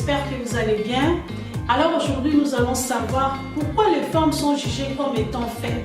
j'espère que vous allez bien. Alors aujourd'hui, nous allons savoir pourquoi les femmes sont jugées comme étant faibles.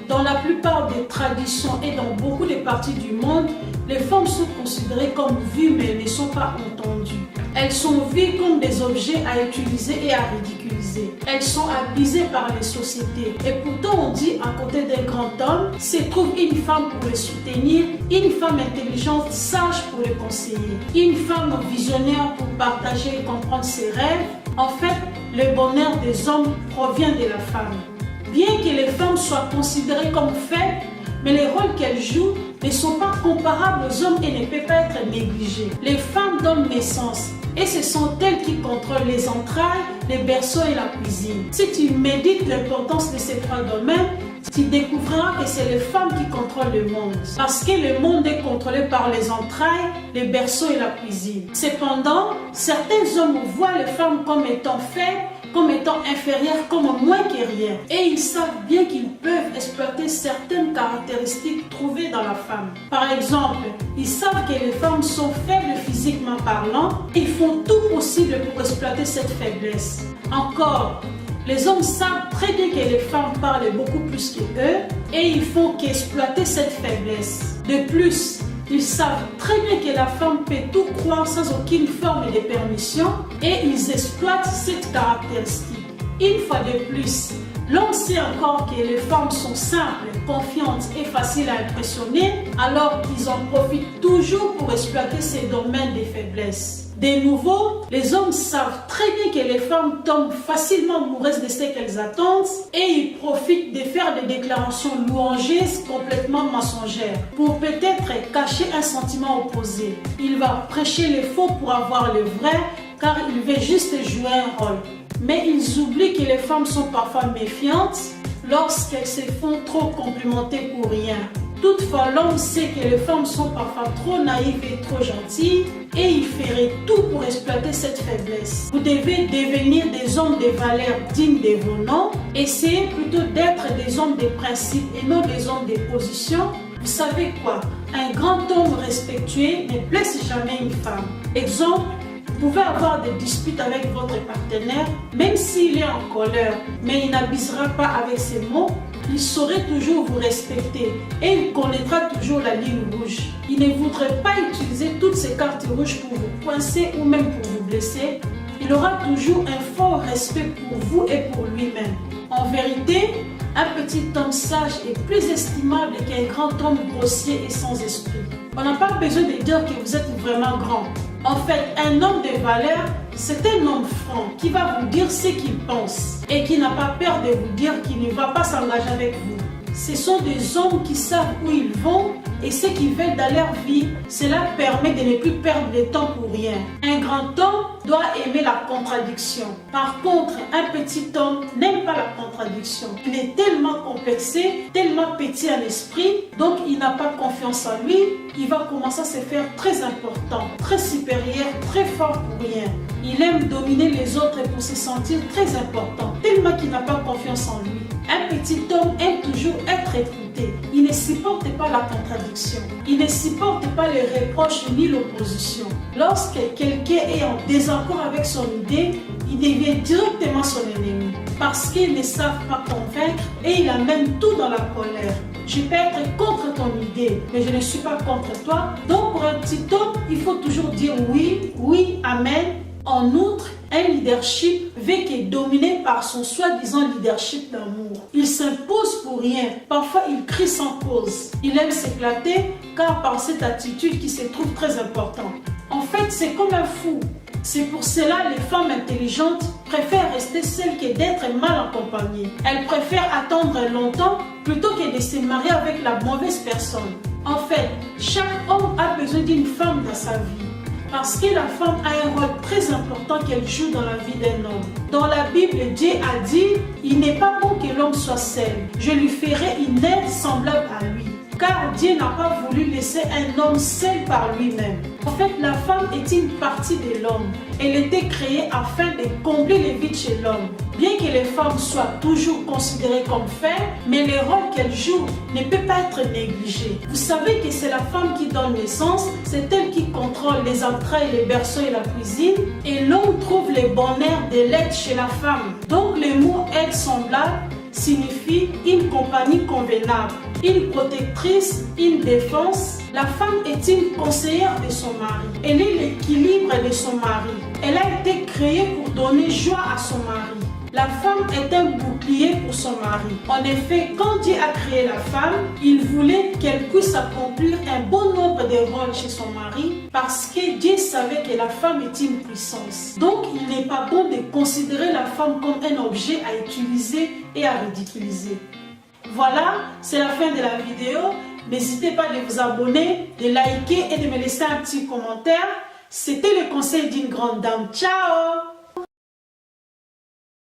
Dans la plupart des traditions et dans beaucoup de parties du monde, les femmes sont considérées comme vues mais elles ne sont pas entendues. Elles sont vues comme des objets à utiliser et à ridiculiser. Elles sont abusées par les sociétés. Et pourtant on dit à côté d'un grand homme, se trouve une femme pour le soutenir, une femme intelligente, sage pour le conseiller, une femme visionnaire pour partager et comprendre ses rêves. En fait, le bonheur des hommes provient de la femme. Bien que les femmes soient considérées comme faibles, mais les rôles qu'elles jouent ne sont pas comparables aux hommes et ne peuvent pas être négligés. Les femmes donnent naissance et ce sont elles qui contrôlent les entrailles, les berceaux et la cuisine. Si tu médites l'importance de ces trois domaines, tu découvriras que c'est les femmes qui contrôlent le monde. Parce que le monde est contrôlé par les entrailles, les berceaux et la cuisine. Cependant, certains hommes voient les femmes comme étant faibles, comme étant inférieures, comme moins que rien. Et ils savent bien qu'ils peuvent exploiter certaines caractéristiques trouvées dans la femme. Par exemple, ils savent que les femmes sont faibles physiquement parlant. Ils font tout possible pour exploiter cette faiblesse. Encore, les hommes savent très bien que les femmes parlent beaucoup plus qu'eux et ils font qu'exploiter cette faiblesse. De plus, ils savent très bien que la femme peut tout croire sans aucune forme de permission et ils exploitent cette caractéristique. Une fois de plus, l'homme sait encore que les femmes sont simples, confiantes et faciles à impressionner, alors ils en profitent toujours pour exploiter ces domaines de faiblesse. De nouveau, les hommes savent très bien que les femmes tombent facilement amoureuses de ce qu'elles attendent et ils profitent de faire des déclarations louangeuses complètement mensongères pour peut-être cacher un sentiment opposé. Il va prêcher les faux pour avoir le vrai car il veut juste jouer un rôle. Mais ils oublient que les femmes sont parfois méfiantes lorsqu'elles se font trop complimenter pour rien. Toutefois, l'homme sait que les femmes sont parfois trop naïves et trop gentilles et il ferait tout pour exploiter cette faiblesse. Vous devez devenir des hommes de valeur dignes de vos noms. Essayez plutôt d'être des hommes de principe et non des hommes de position. Vous savez quoi? Un grand homme respectueux ne blesse jamais une femme. Exemple, vous pouvez avoir des disputes avec votre partenaire, même s'il est en colère, mais il n'abusera pas avec ses mots. Il saurait toujours vous respecter et il connaîtra toujours la ligne rouge. Il ne voudrait pas utiliser toutes ces cartes rouges pour vous coincer ou même pour vous blesser. Il aura toujours un fort respect pour vous et pour lui-même. En vérité, un petit homme sage est plus estimable qu'un grand homme grossier et sans esprit. On n'a pas besoin de dire que vous êtes vraiment grand. En fait, un homme de valeur, c'est un homme franc qui va vous dire ce qu'il pense et qui n'a pas peur de vous dire qu'il ne va pas s'engager avec vous. Ce sont des hommes qui savent où ils vont et ce qu'ils veulent dans leur vie. Cela permet de ne plus perdre de temps pour rien. Un grand homme doit aimer la contradiction. Par contre, un petit homme n'aime pas la contradiction. Il est tellement complexé, tellement petit à l'esprit, donc il n'a pas confiance en lui. Il va commencer à se faire très important, très supérieur, très fort pour rien. Il aime dominer les autres pour se sentir très important, tellement qu'il n'a pas confiance en lui. Un petit homme aime toujours être écouté. Il ne supporte pas la contradiction. Il ne supporte pas les reproches ni l'opposition. Lorsque quelqu'un est en désaccord avec son idée, il devient directement son ennemi. Parce qu'ils ne savent pas convaincre et il amène tout dans la colère. Je peux être contre ton idée, mais je ne suis pas contre toi. Donc pour un petit homme, il faut toujours dire oui, oui, amen. En outre, un leadership veut qu'il est dominé par son soi-disant leadership d'amour. Il s'impose pour rien. Parfois, il crie sans cause. Il aime s'éclater car par cette attitude qui se trouve très importante. En fait, c'est comme un fou. C'est pour cela les femmes intelligentes préfèrent rester seules que d'être mal accompagnées. Elles préfèrent attendre longtemps plutôt que de se marier avec la mauvaise personne. En fait, chaque homme a besoin d'une femme dans sa vie. Parce que la femme a un rôle très important qu'elle joue dans la vie d'un homme. Dans la Bible, Dieu a dit « Il n'est pas bon que l'homme soit seul. Je lui ferai une aide semblable à lui. » Car Dieu n'a pas voulu laisser un homme seul par lui-même. En fait, la femme est une partie de l'homme. Elle était créée afin de combler les vides chez l'homme. Bien que les femmes soient toujours considérées comme faibles, mais le rôle qu'elles jouent ne peut pas être négligé. Vous savez que c'est la femme qui donne naissance, c'est elle qui contrôle les entrailles, les berceaux et la cuisine, et l'homme trouve le bonheur de l'aide chez la femme. Donc le mot aide semblable signifie une compagnie convenable, une protectrice, une défense. La femme est une conseillère de son mari. Elle est l'équilibre de son mari. Elle a été créée pour donner joie à son mari. La femme est un bouclier pour son mari. En effet, quand Dieu a créé la femme, il voulait qu'elle puisse accomplir un bon nombre de rôles chez son mari parce que Dieu savait que la femme est une puissance. Donc, il n'est pas bon de considérer la femme comme un objet à utiliser et à ridiculiser. Voilà, c'est la fin de la vidéo. N'hésitez pas de vous abonner, de liker et de me laisser un petit commentaire. C'était le conseil d'une grande dame. Ciao!